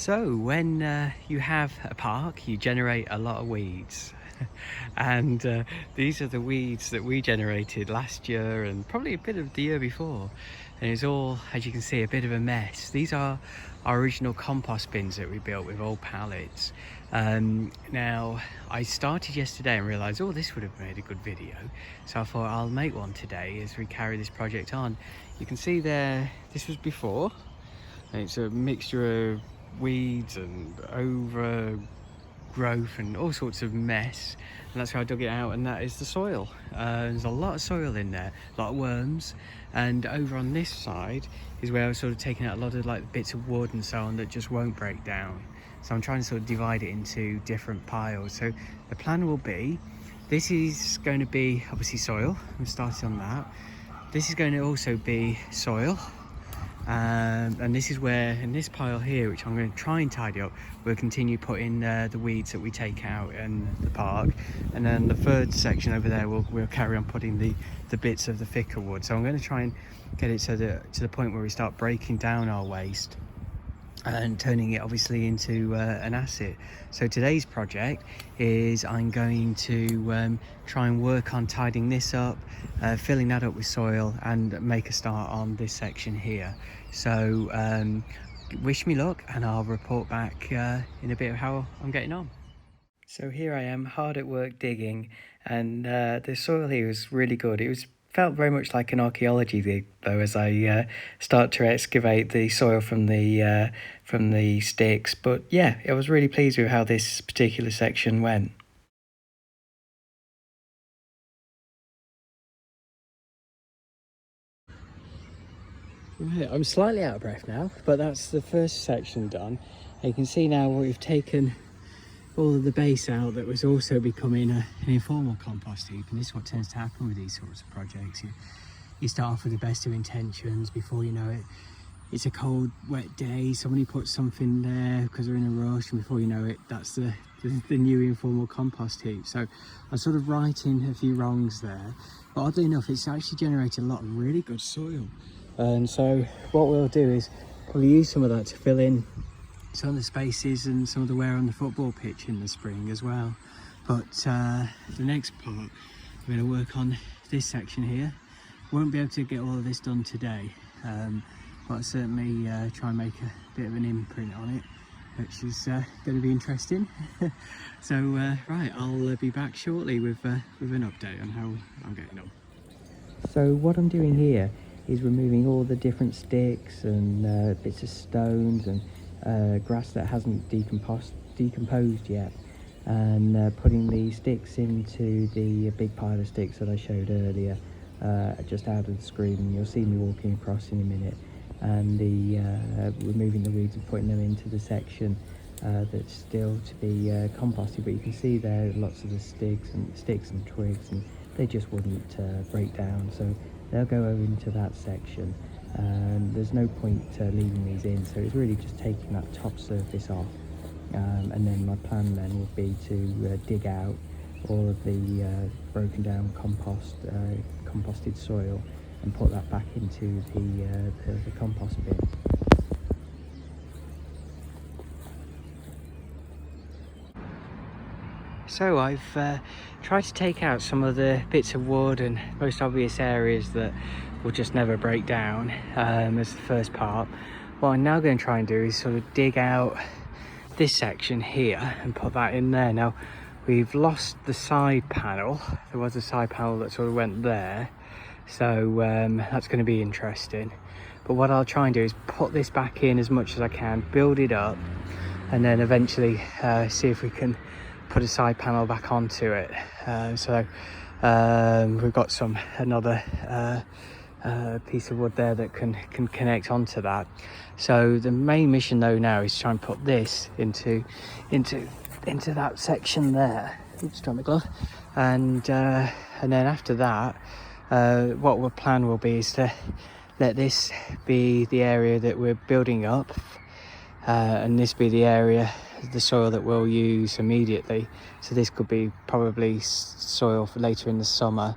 So when you have a park, you generate a lot of weeds. And these are the weeds that we generated last year and probably a bit of the year before. And it's all, as you can see, a bit of a mess. These are our original compost bins that we built with old pallets. Now, I started yesterday and realised, oh, this would have made a good video. So I thought I'll make one today as we carry this project on. You can see there, this was before. And it's a mixture of weeds and overgrowth and all sorts of mess, and that's how I dug it out, and that is the soil. There's a lot of soil in there, a lot of worms, and over on this side is where I was sort of taking out a lot of like bits of wood and so on that just won't break down. So I'm trying to sort of divide it into different piles. So the plan will be, this is going to be obviously soil. I'm starting on that. This is going to also be soil. And this is where, in this pile here, which I'm going to try and tidy up, we'll continue putting the weeds that we take out in the park, and then the third section over there we'll carry on putting the bits of the thicker wood. So I'm going to try and get it to the point where we start breaking down our waste and turning it obviously into an asset. So today's project is I'm going to try and work on tidying this up, filling that up with soil, and make a start on this section here. So wish me luck, and I'll report back in a bit of how I'm getting on. So here I am, hard at work digging, and the soil here is really good. It felt very much like an archaeology dig though, as I start to excavate the soil from the sticks. But yeah, I was really pleased with how this particular section went. Right, I'm slightly out of breath now, but that's the first section done. And you can see now we've taken all of the base out that was also becoming an informal compost heap, and this is what tends to happen with these sorts of projects. You start off with the best of intentions. Before you know it, it's a cold, wet day, somebody puts something there because they're in a rush, and before you know it, that's the new informal compost heap. So I'm sort of righting a few wrongs there, but oddly enough, it's actually generated a lot of really good soil. And so what we'll do is we'll use some of that to fill in some of the spaces and some of the wear on the football pitch in the spring as well. But the next part, we're going to work on this section here. Won't be able to get all of this done today, but I'll certainly try and make a bit of an imprint on it, which is going to be interesting. So right, I'll be back shortly with an update on how I'm getting on. So what I'm doing here is removing all the different sticks and bits of stones and grass that hasn't decomposed yet, and putting the sticks into the big pile of sticks that I showed earlier, just out of the screen, and you'll see me walking across in a minute, and removing the weeds and putting them into the section that's still to be composted. But you can see there lots of the sticks and twigs, and they just wouldn't break down, so they'll go over into that section. And there's no point leaving these in, so it's really just taking that top surface off, and then my plan then would be to dig out all of the broken down composted soil and put that back into the compost bin. So I've tried to take out some of the bits of wood and most obvious areas that will just never break down as the first part. What I'm now going to try and do is sort of dig out this section here and put that in there. Now, we've lost the side panel. There was a side panel that sort of went there, so that's going to be interesting. But what I'll try and do is put this back in as much as I can, build it up, and then eventually see if we can put a side panel back onto it. So we've got another piece of wood there that can connect onto that. So the main mission though now is to try and put this into that section there. Oops, drop my glove. And then after that, what our plan will be is to let this be the area that we're building up, and this be the area, the soil that we'll use immediately. So this could be probably soil for later in the summer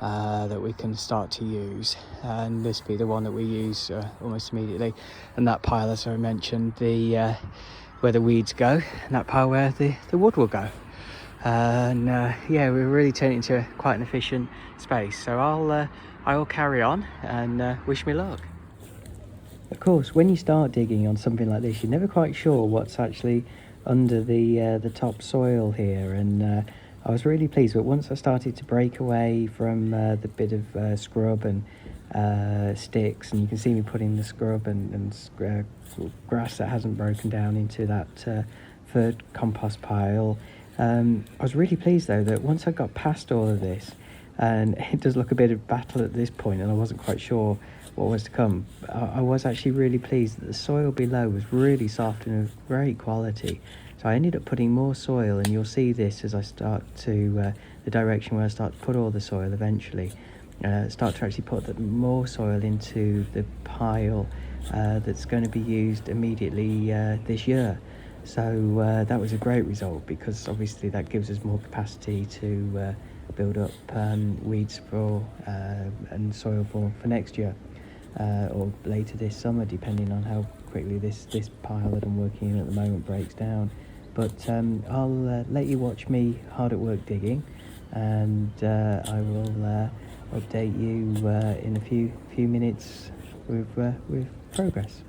that we can start to use, and this be the one that we use almost immediately. And that pile, as I mentioned, the where the weeds go, and that pile where the wood will go. And yeah, we're really turning into quite an efficient space. So I'll carry on and wish me luck. Of course, when you start digging on something like this, you're never quite sure what's actually under the top soil here, and I was really pleased. But once I started to break away from the bit of scrub and sticks, and you can see me putting the scrub and grass that hasn't broken down into that third compost pile, I was really pleased though that once I got past all of this, and it does look a bit of battle at this point, and I wasn't quite sure what was to come, I was actually really pleased that the soil below was really soft and of great quality. So I ended up putting more soil, and you'll see this as I start to the direction where I start to put all the soil eventually. Start to actually put more soil into the pile that's going to be used immediately this year. So that was a great result, because obviously that gives us more capacity to build up weeds for and soil for next year, or later this summer, depending on how quickly this pile that I'm working in at the moment breaks down. But I'll let you watch me hard at work digging, and I will update you in a few minutes with progress.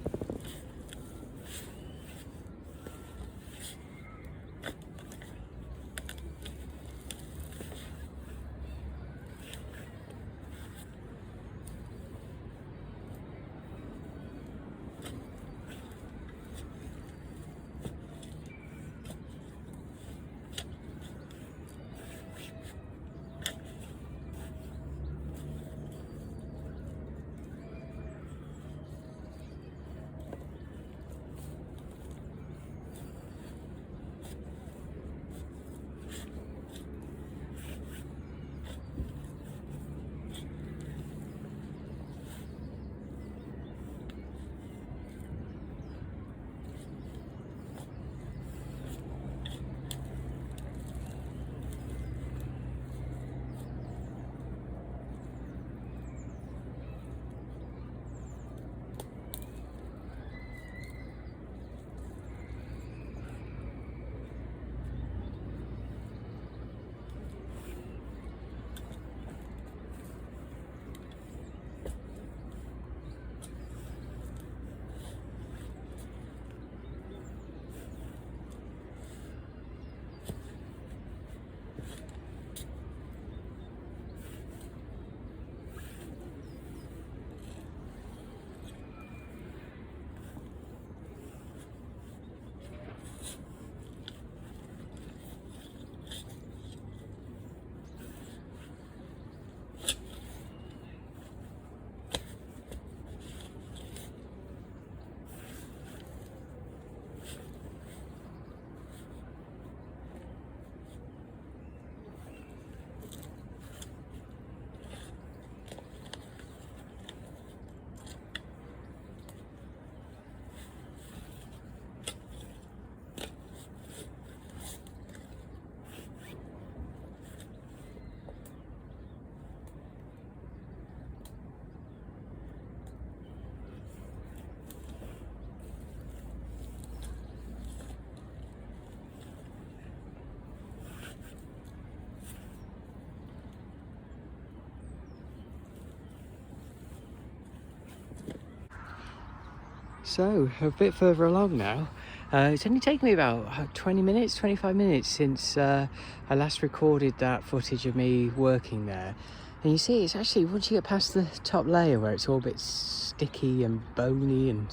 So, a bit further along now. It's only taken me about 20 minutes, 25 minutes since I last recorded that footage of me working there. And you see, it's actually, once you get past the top layer where it's all a bit sticky and bony and...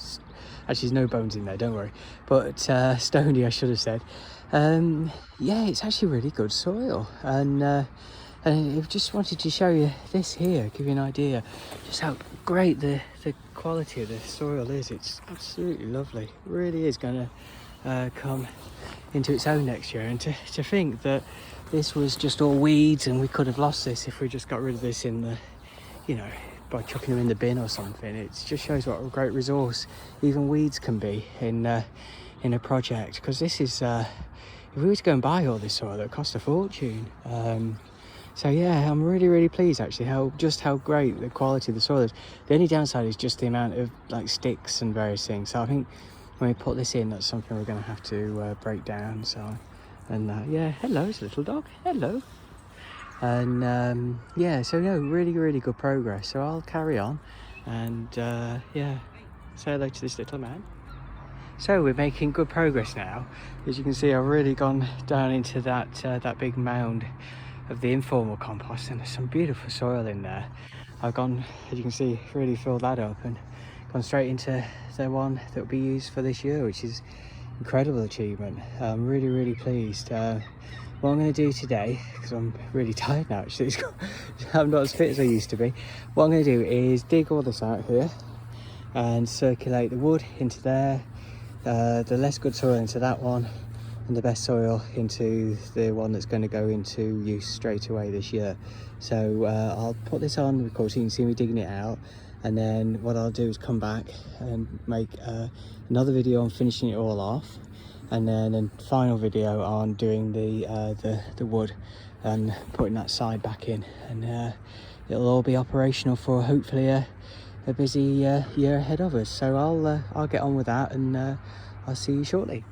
Actually, there's no bones in there, don't worry. But stony, I should have said. Yeah, it's actually really good soil. And I just wanted to show you this here, give you an idea just how great the quality of the soil is. It's absolutely lovely. It really is going to come into its own next year. And to think that this was just all weeds and we could have lost this if we just got rid of this in the, you know, by chucking them in the bin or something. It just shows what a great resource even weeds can be in a project. Because this is, if we were to go and buy all this soil, it would cost a fortune. So yeah, I'm really pleased actually how great the quality of the soil is. The only downside is just the amount of like sticks and various things. So I think when we put this in, that's something we're going to have to break down. So, and yeah, hello, it's a little dog. Hello. And yeah, so no, really good progress. So I'll carry on, and yeah, say hello to this little man. So we're making good progress now. As you can see, I've really gone down into that big mound of the informal compost, and there's some beautiful soil in there. I've gone, as you can see, really filled that up and gone straight into the one that will be used for this year, which is incredible achievement. I'm really pleased. What I'm going to do today, because I'm really tired now actually, I'm not as fit as I used to be. What I'm going to do is dig all this out here and circulate the wood into there, the less good soil into that one, and the best soil into the one that's going to go into use straight away this year. So I'll put this on, of course you can see me digging it out, and then what I'll do is come back and make another video on finishing it all off, and then a final video on doing the wood and putting that side back in, and it'll all be operational for hopefully a busy year ahead of us. So I'll get on with that, and I'll see you shortly.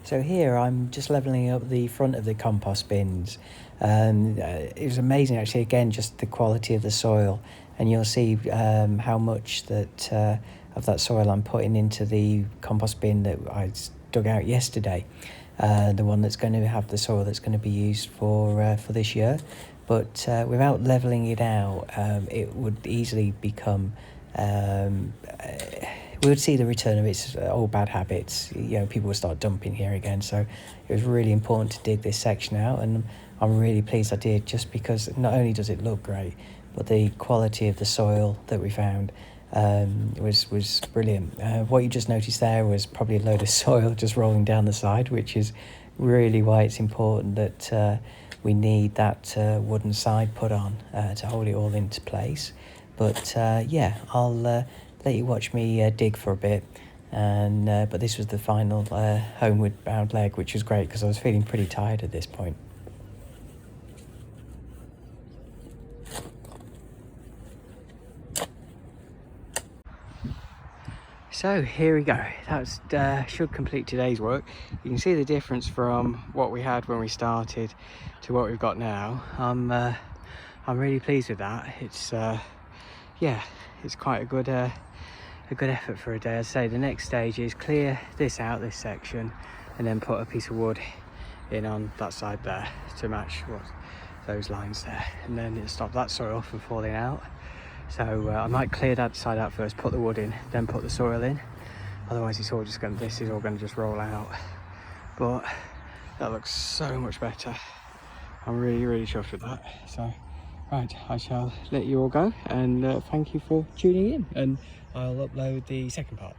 So here I'm just levelling up the front of the compost bins, and it was amazing actually, again, just the quality of the soil, and you'll see how much that of that soil I'm putting into the compost bin that I dug out yesterday, the one that's going to have the soil that's going to be used for this year. But without levelling it out, it would easily become we would see the return of its old bad habits. You know, people would start dumping here again. So it was really important to dig this section out, and I'm really pleased I did, just because not only does it look great, but the quality of the soil that we found was brilliant. What you just noticed there was probably a load of soil just rolling down the side, which is really why it's important that we need that wooden side put on to hold it all into place. But yeah, I'll let you watch me dig for a bit, and but this was the final homeward bound leg, which was great because I was feeling pretty tired at this point. So here we go. That should complete today's work. You can see the difference from what we had when we started to what we've got now. I'm really pleased with that. It's yeah, it's quite a good effort for a day. I'd say the next stage is clear this out, this section, and then put a piece of wood in on that side there to match those lines there, and then it'll stop that soil from falling out. So I might clear that side out first, put the wood in, then put the soil in. Otherwise it's all just going, this is all going to just roll out. But that looks so much better. I'm really chuffed with that. So right, I shall let you all go, and thank you for tuning in, and I'll upload the second part.